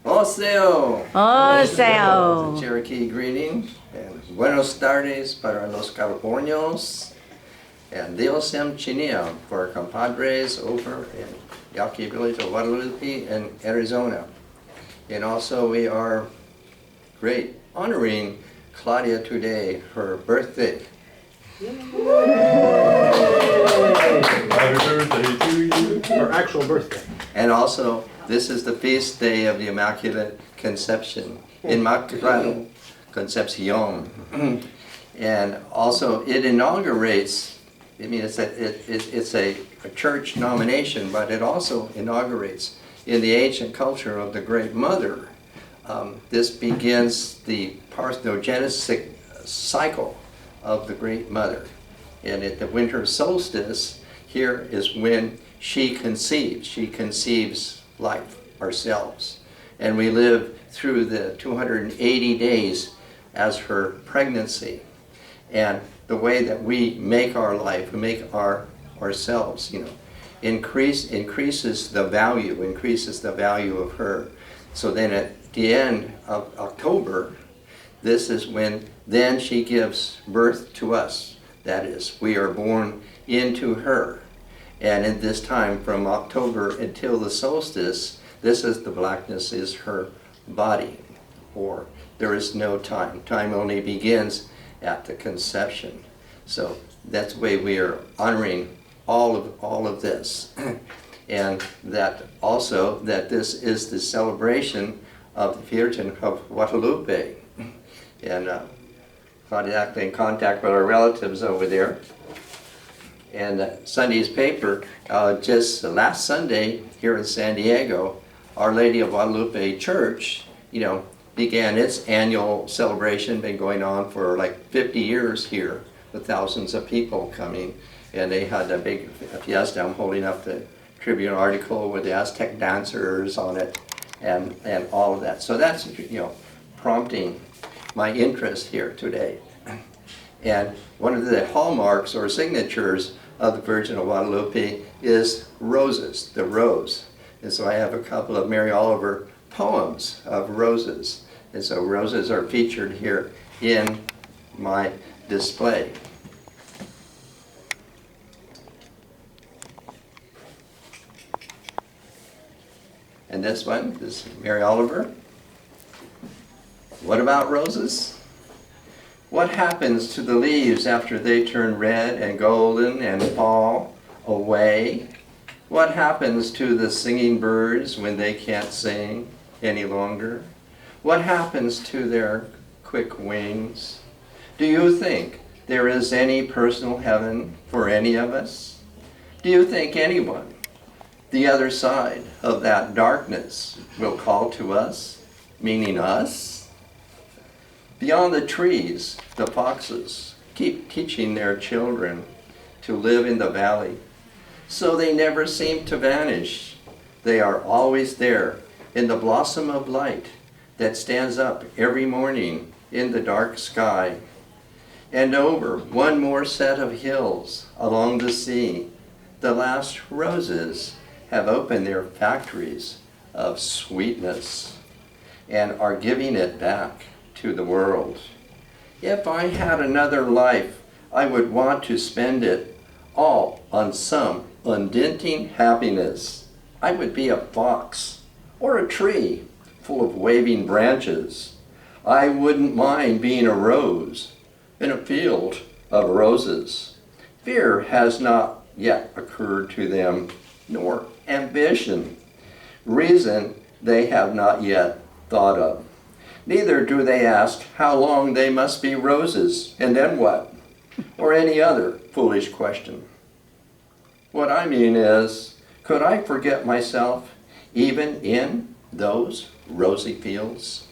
Oseo. Oseo. It's a Cherokee greeting. And buenos tardes para los Californios. And Dios em chinia for our compadres over in Yaqui Village of Guadalupe in Arizona. And also we are great honoring Claudia today, her birthday. Happy birthday to you. Her actual birthday. And also, this is the feast day of the Immaculate Conception. Inmaculado Concepcion. And also, it inaugurates, I mean, it's a church nomination, but it also inaugurates in the ancient culture of the Great Mother. This begins the parthenogenetic cycle of the Great Mother. And at the winter solstice, here is when she conceives. She conceives life, ourselves. And we live through the 280 days as her pregnancy. And the way that we make our life, we make ourselves, increases the value of her. So then at the end of October, this is when then she gives birth to us. That is, we are born into her. And at this time, from October until the solstice, this is the blackness is her body, or there is no time. Time only begins at the conception. So that's the way we are honoring all of this. And that also that this is the celebration of the Virgin of Guadalupe. And Claudia actually in contact with our relatives over there. And Sunday's paper, just last Sunday here in San Diego, Our Lady of Guadalupe Church, began its annual celebration, been going on for like 50 years here, with thousands of people coming. And they had a big fiesta. I'm holding up the Tribune article with the Aztec dancers on it and all of that. So that's, prompting my interest here today. And one of the hallmarks or signatures of the Virgin of Guadalupe is roses, the rose. And so I have a couple of Mary Oliver poems of roses. And so roses are featured here in my display. And this one is Mary Oliver. What about roses? What happens to the leaves after they turn red and golden and fall away? What happens to the singing birds when they can't sing any longer? What happens to their quick wings? Do you think there is any personal heaven for any of us? Do you think anyone, the other side of that darkness, will call to us, meaning us? Beyond the trees, the foxes keep teaching their children to live in the valley, so they never seem to vanish. They are always there in the blossom of light that stands up every morning in the dark sky. And over one more set of hills along the sea, the last roses have opened their factories of sweetness and are giving it back to the world. If I had another life, I would want to spend it all on some undenting happiness. I would be a fox or a tree full of waving branches. I wouldn't mind being a rose in a field of roses. Fear has not yet occurred to them, nor ambition. Reason they have not yet thought of. Neither do they ask how long they must be roses, and then what, or any other foolish question. What I mean is, could I forget myself even in those rosy fields?